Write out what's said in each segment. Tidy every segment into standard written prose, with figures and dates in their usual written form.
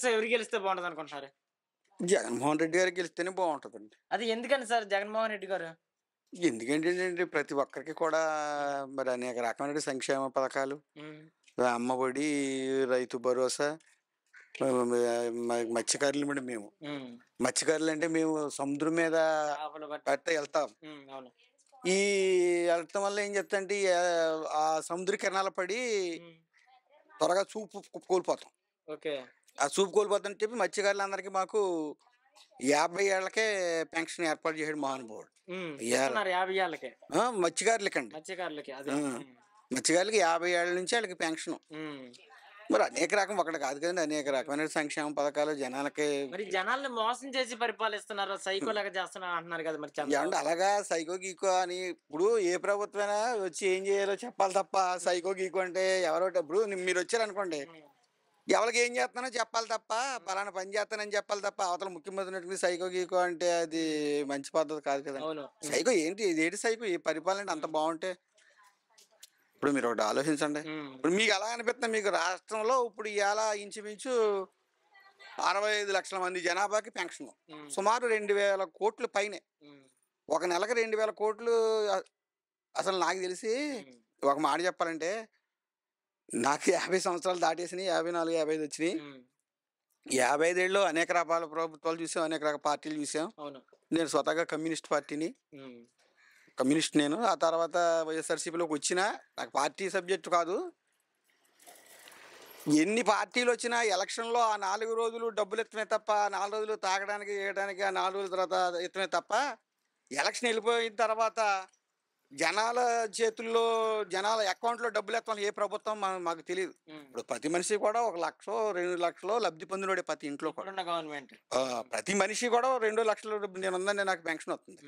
So ఎవరు గెలిస్తే బాగుంటది అనుకుంటున్నారు? జగన్మోహన్ రెడ్డి గారికి గెలిస్తేనే బాగుంటుందండి. అది ఎందుకని సార్ జగన్మోహన్ రెడ్డి గారు? ఎందుకంటేనండి ప్రతి ఒక్కరికి కూడా మరి అనేక రకమైన సంక్షేమ పథకాలు, అమ్మఒడి, రైతు భరోసా, మత్స్యకారులు మేడం మేము. మత్స్యకారులు అంటే మేము సముద్రం మీద వెళ్తాం. ఈ వెళ్ళటం వల్ల ఏం చెప్తాంటే ఆ సముద్ర కిరణాలు పడి త్వరగా చూపు కోల్పోతాం. ఆ చూపు కోల్పోతామని చెప్పి మత్స్యకారులందరికీ మాకు 50 ఏళ్లకే పెన్షన్ ఏర్పాటు చేసాడు మహానుభావుడు. మత్స్యకారులకండి, మత్స్యకారులకి 50 ఏళ్ల నుంచి వాళ్ళకి పెన్షన్. మరి అనేక రకం ఒకటి కాదు కదండి, అనేక రకమైన సంక్షేమ పథకాలు జనాలకి. మరి జనాల్ని మోసం చేసి పరిపాలిస్తున్నారు, సైకో లాగా చేస్తున్నారు అంటున్నారు కదా మరి. ఏమంటే అలాగా సైకో గీకో అని ఇప్పుడు ఏ ప్రభుత్వమైనా వచ్చి ఏం చేయాలో చెప్పాలి తప్ప సైకో గీకో అంటే ఎవరో ఇప్పుడు మీరు వచ్చారనుకోండి, ఎవరికి ఏం చేస్తానో చెప్పాలి తప్ప పలానా పని చేస్తానని చెప్పాలి తప్ప అవతల ముఖ్యమంత్రి సైకో గీకో అంటే అది మంచి పద్ధతి కాదు కదా. సైకో ఏంటి సైకో ఈ పరిపాలన అంత బాగుంటే ఇప్పుడు మీరు ఒకటి ఆలోచించండి. ఇప్పుడు మీకు ఎలా అనిపిస్తుంది, మీకు రాష్ట్రంలో ఇప్పుడు ఇలా ఇంచుమించు 65 లక్షల మంది జనాభాకి పెన్షన్, సుమారు 2000 కోట్లు పైనే, ఒక నెలకు 2000 కోట్లు. అసలు నాకు తెలిసి ఒక మాట చెప్పాలంటే నాకు 50 సంవత్సరాలు దాటేసినాయి, 54, 55 వచ్చినాయి. 55 ఏళ్ళు అనేక రకాల ప్రభుత్వాలు చూసాం, అనేక రకాల పార్టీలు చూసాం. నేను స్వతహాగా కమ్యూనిస్ట్ పార్టీని, కమ్యూనిస్ట్ నేను. ఆ తర్వాత వైఎస్ఆర్సీపీలోకి వచ్చినా నాకు పార్టీ సబ్జెక్టు కాదు. ఎన్ని పార్టీలు వచ్చినా ఎలక్షన్లో ఆ 4 రోజులు డబ్బులు ఎత్తమే తప్ప, 4 రోజులు తాగడానికి వేయడానికి, ఆ 4 రోజుల తర్వాత ఎత్తమే తప్ప ఎలక్షన్ వెళ్ళిపోయిన తర్వాత జనాల చేతుల్లో జనాల అకౌంట్లో డబ్బులు ఎత్తాలి ఏ ప్రభుత్వం మాకు తెలియదు. ఇప్పుడు ప్రతి మనిషి కూడా 1 లక్షో 2 లక్షలో లబ్ధి పొందినోడే ప్రతి ఇంట్లో కూడా. గవర్నమెంట్ ప్రతి మనిషి కూడా 2 లక్షల నేను ఉందండి, నాకు పెన్షన్ వస్తుంది.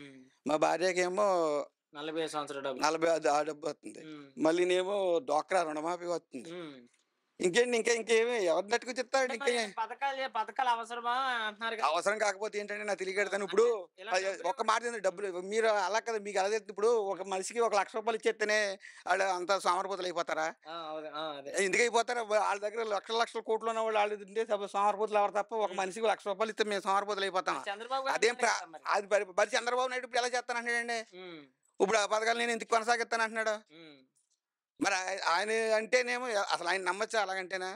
మా భార్యకి ఏమో 40 సంవత్సరాలు 40 ఆ డబ్బు వస్తుంది. మళ్ళీ నేమో డ్వాక్రా రుణమాఫీ వస్తుంది. ఇంకేంటి ఇంకేమి ఎవరి నట్టుకు చెప్తాడు. పథకాలు అవసరమా అంటున్నారు. అవసరం కాకపోతే ఏంటంటే నాకు తెలియగడతాను. ఇప్పుడు ఒక్క మాట డబ్బులు మీరు అలా కదా, మీకు అలా చెప్తే ఇప్పుడు ఒక మనిషికి 1 లక్ష రూపాయలు ఇచ్చేస్తేనే వాళ్ళు అంత సోమరపోతులు అయిపోతారా? ఎందుకు అయిపోతారా? వాళ్ళ దగ్గర లక్షల కోట్లు ఉన్న వాళ్ళు వాళ్ళు తింటే సోమరపోతులు ఎవరు తప్ప, ఒక మనిషికి 1 లక్ష రూపాయలు ఇస్తే మేము సోమరపోతులు అయిపోతాం. అదేం అది మరి చంద్రబాబు నాయుడు ఇప్పుడు ఎలా చేస్తానంటాడండి? ఇప్పుడు ఆ పథకాలు నేను ఎందుకు కొనసాగిస్తాను అంటున్నాడు. మరి ఆయన అంటేనేమో అసలు ఆయన నమ్మచ్చా అలాగంటేనా?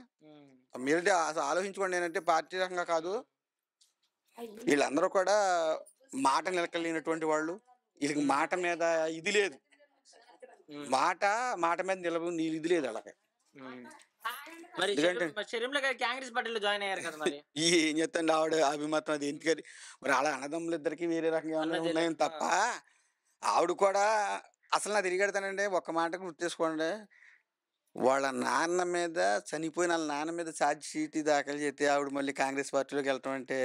మీరు అసలు ఆలోచించుకోండి. ఏంటంటే పార్టీ రకంగా కాదు, వీళ్ళందరూ కూడా మాట నిలకలేనటువంటి వాళ్ళు. వీళ్ళకి మాట మీద ఇది లేదు, మాట మీద ఇది లేదు అలాగే. ఏం చెప్తాండి ఆవిడ అభిమతం అది ఎందుకని మరి అలా అన్నదమ్ములు ఇద్దరికి వేరే రకంగా ఉన్నాయని తప్ప ఆవిడ కూడా అసలు నా తిరిగెడతానండి. ఒక్క మాట గుర్తేసుకోండి, వాళ్ళ నాన్న మీద చనిపోయిన వాళ్ళ నాన్న మీద ఛార్జ్ షీట్ దాఖలు చేస్తే ఆవిడ మళ్ళీ కాంగ్రెస్ పార్టీలోకి వెళ్ళటం అంటే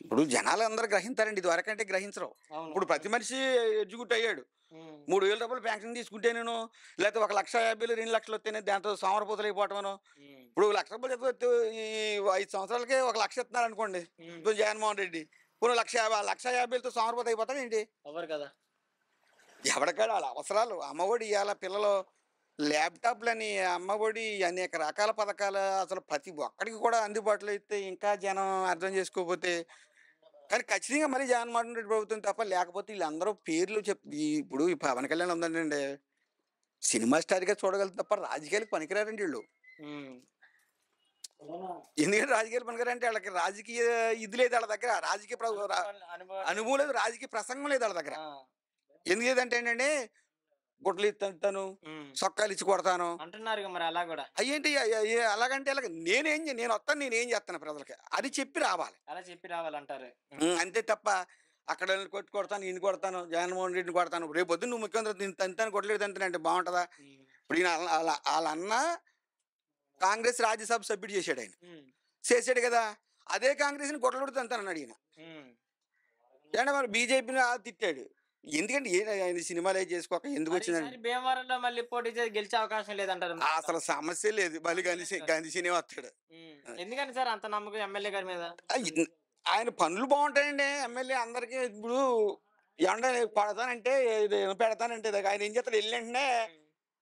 ఇప్పుడు జనాలు అందరూ గ్రహించారండి, ఇది వరకంటే గ్రహించరు. ఇప్పుడు ప్రతి మనిషి ఎడ్యుకేట్ అయ్యాడు. 3000 రూపాయలు పెన్షన్ తీసుకుంటే నేను, లేకపోతే 1,50,000 2 లక్షలు వస్తేనే దాంతో సోమరపోతలు అయిపోవటం. ఇప్పుడు 1 లక్ష రూపాయలు ఈ 5 సంవత్సరాలకే 1 లక్ష ఇస్తున్నారు అనుకోండి జగన్మోహన్ రెడ్డి, ఇప్పుడు 1,50,000తో సోమరపోత అయిపోతాడు ఏంటి? ఎవరు కదా ఎవరికాడ వాళ్ళ అవసరాలు. అమ్మఒడి ఇవాళ పిల్లలు ల్యాప్టాప్లని, అమ్మఒడి, అనేక రకాల పథకాలు అసలు ప్రతి ఒక్కడికి కూడా అందుబాటులో ఇస్తే ఇంకా జనం అర్థం చేసుకోకపోతే. కానీ ఖచ్చితంగా మరి జగన్మోహన్ రెడ్డి ప్రభుత్వం తప్ప, లేకపోతే వీళ్ళందరూ పేర్లు ఇప్పుడు ఈ పవన్ కళ్యాణ్ ఉందండి, సినిమా స్టార్గా చూడగలుగుతారు తప్ప రాజకీయాలకు పనికిరారండి వీళ్ళు. ఎందుకంటే రాజకీయాలు పనికిరారంటే వాళ్ళకి రాజకీయ ఇది లేదు వాళ్ళ దగ్గర, రాజకీయ అనుభవం లేదు, రాజకీయ ప్రసంగం లేదు వాళ్ళ దగ్గర. ఎందుకు లేదంటే ఏంటంటే గుడ్లు ఇస్తాను, సొక్కాలు ఇచ్చి కొడతాను అంటున్నారు. మరి అలా కూడా అయ్యేంటి అలాగంటే అలాగే నేను వస్తాను, నేనేం చేస్తాను ప్రజలకి అది చెప్పి రావాలి, అలా చెప్పి రావాలంటారు. అంతే తప్ప అక్కడ కొడతాను, ఈయన కొడతాను, జగన్మోహన్ రెడ్డిని కొడతాను, రేపు పొద్దున్న నువ్వు ముఖ్యమంత్రి తంతాను కొట్టలేదు అంటే బాగుంటుందా? ఇప్పుడు ఈయన వాళ్ళ అన్న కాంగ్రెస్ రాజ్యసభ సభ్యుడు చేశాడు, ఆయన చేశాడు కదా, అదే కాంగ్రెస్ని గొడవలు తంతానన్నాడు ఈయన. అంటే మరి బీజేపీని తిట్టాడు. ఎందుకంటే ఆయన సినిమాలు చేసుకోక ఎందుకు వచ్చిందండి? భీమవరంలో మళ్ళీ పోటీ చేసి గెలిచే అవకాశం లేదంటారు. అసలు సమస్య లేదు, మళ్ళీ గాంధీ వస్తాడు. ఎందుకని సార్ అంత నమ్మకం ఎమ్మెల్యే గారి మీద? ఆయన పనులు బాగుంటాయండి. ఎమ్మెల్యే అందరికి ఇప్పుడు ఏమంటే పడతానంటే పెడతానంటే ఆయన ఏం చేస్తాడు, వెళ్ళి వెంటనే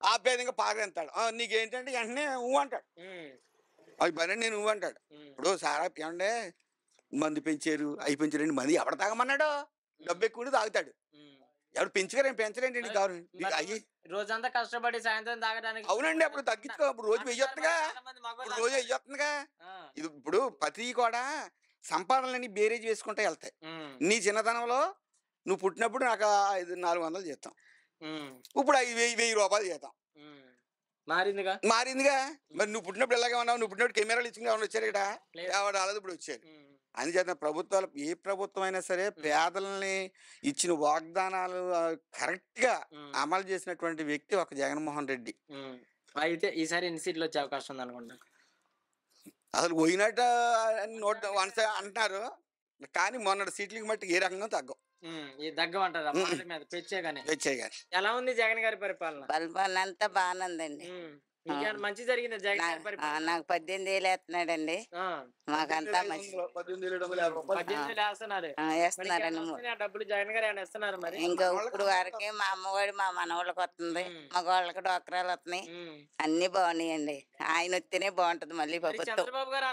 ఆపేదంగా పాగంతాడు. నీకేంటంటే వెంటనే ఊ అంటాడు, అవి పని నేను ఊ అంటాడు. ఇప్పుడు సారా ఏమంటే మందు పెంచారు అవి పెంచారండి మంది ఎవడ తాగమన్నాడు డబ్బు ఎక్కువ ఉండి తాగుతాడు ఎవరు పెంచలేండి కారు అయ్యి రోజంతా కష్టపడి సాయంత్రం తాగడానికి అవునండి అప్పుడు తగ్గించుకో ఇప్పుడు రోజు వెయ్యొస్తుందిగా ఇప్పుడు రోజు వెయ్యొస్తుందిగా ఇది ఇప్పుడు ప్రతి కూడా సంపాదనలని బేరేజ్ వేసుకుంటే వెళ్తాయి నీ చిన్నతనంలో నువ్వు పుట్టినప్పుడు నాకు 400 జీతం ఇప్పుడు 1000 రూపాయలు జీతం మారిందిగా మరి నువ్వు పుట్టినప్పుడు ఎలాగే ఉన్నావు నువ్వు పుట్టినప్పుడు కెమెరాలు ఇచ్చింది ఎవరు వచ్చారు ఇక్కడ ఎవరు రాలేదు ఇప్పుడు వచ్చారు అందుచేత ప్రభుత్వాలు ఏ ప్రభుత్వం అయినా సరే పేదలని ఇచ్చిన వాగ్దానాలు కరెక్ట్ గా అమలు చేసినటువంటి వ్యక్తి ఒక జగన్మోహన్ రెడ్డి. అయితే ఈసారి ఎన్ని సీట్లు వచ్చే అవకాశం ఉంది అనుకుంటా? అసలు పోయినట్టు అంటున్నారు కానీ మొన్నటి సీట్లకి మట్టి ఏ రకంగా తగ్గమంటారా? ఎలా ఉంది జగన్ గారి పరిపాలన అంతా బాగానే ఉందండి. మంచి జరిగింది జగన్ గారి పరిపాలన. నాకు 18,000 వేస్తున్నాడండి. మాకంతా డబ్బులు జగన్ గారు ఏమైనా ఇస్తున్నారు మరి? ఇంకా ఇప్పుడు వరకే మా అమ్మఒడి మా మనవాళ్ళకి వస్తుంది, మగవాళ్ళకి డోక్రాలు వస్తున్నాయి, అన్ని బాగున్నాయండి. ఆయన వస్తేనే బాగుంటది మళ్ళీ ప్రభుత్వం. చంద్రబాబు గారు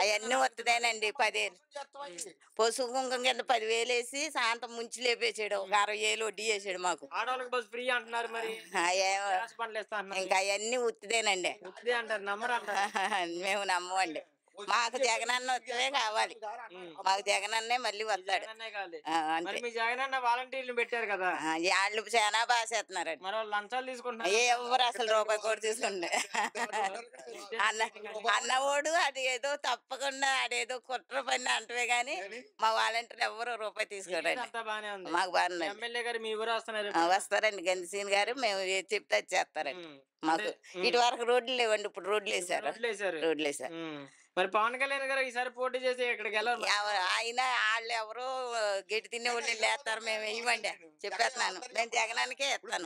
అవన్నీ వస్తుందేనండి. 10,000 పసుపు కుంకుమ కింద 10,000 వేసి సాయంత్రం ముంచి లేపేసాడు, 60,000 వడ్డీ చేసాడు మాకు. ఆడవాళ్ళకి బస్ ఫ్రీ అంటున్నారు మరి, ఇంకా అవన్నీ ఉత్తిదేనండి. మేము నమ్మమండి. మాకు జగనన్న వస్తే కావాలి, మాకు జగనన్నే మళ్ళీ వస్తాడు. వాలంటీర్లు పెట్టారు కదా, వాళ్ళు చాలా బాగా చేస్తున్నారండి. లంచాలు తీసుకుంటున్నారు, ఎవరు అసలు రూపాయి కూడా తీసుకుంటే అన్నవాడు అది ఏదో తప్పకుండా అదేదో కుట్ర పని అంటవే గాని మా వాలంటీర్ ఎవరు రూపాయి తీసుకోరండి. మాకు బాగుంది. ఎమ్మెల్యే గారు మీ ఊరు వస్తారండి, గంధసీన్ గారు. మేము చెప్తే చేస్తారండి. మాకు ఇటు వరకు రోడ్లు లేవండి, ఇప్పుడు రోడ్లు వేసారు. మరి పవన్ కళ్యాణ్ గారు ఈసారి పోటీ చేసి ఎక్కడికి వెళ్ళారు? ఆయన వాళ్ళు ఎవరో గట్టి తినే వాళ్ళు లేస్తారు, మేము వేయమండి. చెప్పేస్తున్నాను, నేను జగనానికే ఇస్తాను.